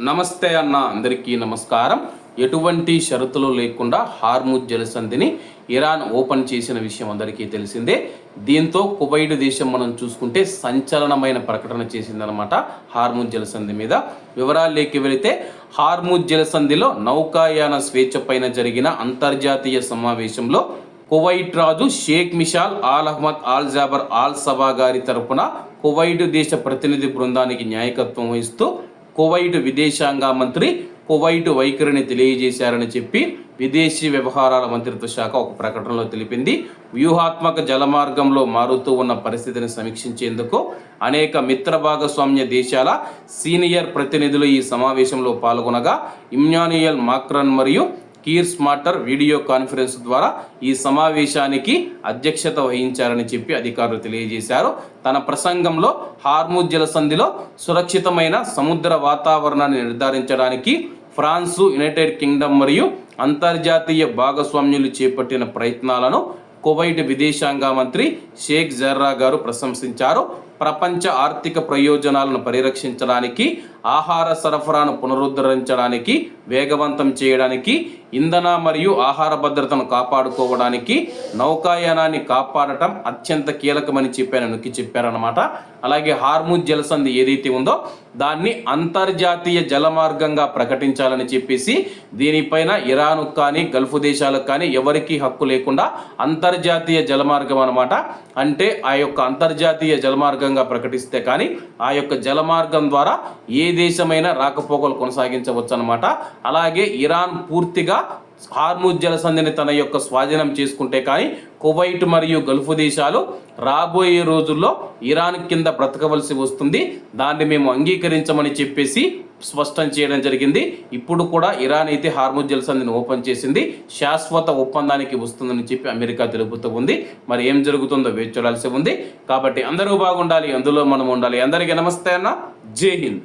నమస్తే అన్న, అందరికీ నమస్కారం. ఎటువంటి షరతులు లేకుండా హార్ముజ్ జలసంధిని ఇరాన్ ఓపెన్ చేసిన విషయం అందరికీ తెలిసిందే. దీంతో కువైట్ దేశం మనం చూసుకుంటే సంచలనమైన ప్రకటన చేసిందనమాట హార్ముజ్ జలసంధి మీద. వివరాల్లోకి వెళితే, హార్ముజ్ జలసంధిలో నౌకాయాన స్వేచ్ఛ పైన జరిగిన అంతర్జాతీయ సమావేశంలో కువైట్ రాజు Sheikh Mishal Al Ahmad Al Jaber Al Sabah గారి తరపున కువైట్ దేశ ప్రతినిధి బృందానికి నాయకత్వం వహిస్తూ కువైట్ విదేశాంగ మంత్రి కువైట్ వైఖరిని తెలియజేశారని చెప్పి విదేశీ వ్యవహారాల మంత్రిత్వ శాఖ ఒక ప్రకటనలో తెలిపింది. వ్యూహాత్మక జలమార్గంలో మారుతూ ఉన్న పరిస్థితిని సమీక్షించేందుకు అనేక మిత్ర భాగస్వామ్య దేశాల సీనియర్ ప్రతినిధులు ఈ సమావేశంలో పాల్గొనగా ఇమ్మాన్యుయల్ మాక్రాన్ మరియు కీర్ స్మార్టర్ వీడియో కాన్ఫరెన్స్ ద్వారా ఈ సమావేశానికి అధ్యక్షత వహించారని చెప్పి అధికారులు తెలియజేశారు. తన ప్రసంగంలో హార్ముజ్ జలసంధిలో సురక్షితమైన సముద్ర వాతావరణాన్ని నిర్ధారించడానికి ఫ్రాన్సు, యునైటెడ్ కింగ్డమ్ మరియు అంతర్జాతీయ భాగస్వామ్యులు చేపట్టిన ప్రయత్నాలను కువైట్ విదేశాంగ మంత్రి షేక్ జర్రా గారు ప్రశంసించారు. ప్రపంచ ఆర్థిక ప్రయోజనాలను పరిరక్షించడానికి, ఆహార సరఫరాను పునరుద్ధరించడానికి, వేగవంతం చేయడానికి, ఇంధన మరియు ఆహార భద్రతను కాపాడుకోవడానికి నౌకాయానాన్ని కాపాడటం అత్యంత కీలకమని నొక్కి చెప్పారనమాట. అలాగే హార్ముజ్ జలసంధి ఏదైతే ఉందో దాన్ని అంతర్జాతీయ జలమార్గంగా ప్రకటించాలని చెప్పేసి, దీనిపైన ఇరాన్ కానీ గల్ఫ్ దేశాలకు కానీ ఎవరికీ హక్కు లేకుండా అంతర్జాతీయ జలమార్గం అనమాట. అంటే ఆ యొక్క అంతర్జాతీయ జలమార్గంగా ప్రకటిస్తే కానీ ఆ యొక్క జలమార్గం ద్వారా ఏ దేశమైనా రాకపోకలు కొనసాగించవచ్చు అనమాట. అలాగే ఇరాన్ పూర్తిగా హార్ముజ్ జలసంధిని తన యొక్క స్వాధీనం చేసుకుంటే కానీ కువైట్ మరియు గల్ఫ్ దేశాలు రాబోయే రోజుల్లో ఇరాన్ కింద బ్రతకవలసి వస్తుంది. దాన్ని మేము అంగీకరించమని చెప్పేసి స్పష్టం చేయడం జరిగింది. ఇప్పుడు కూడా ఇరాన్ అయితే హార్ముజ్ జలసంధిని ఓపెన్ చేసింది, శాశ్వత ఒప్పందానికి వస్తుందని చెప్పి అమెరికా తెలుపుతూ ఉంది. మరి ఏం జరుగుతుందో వేచి చూడాల్సి ఉంది. కాబట్టి అందరూ బాగుండాలి, అందులో మనం ఉండాలి. అందరికీ నమస్తే అన్న, జై హింద్.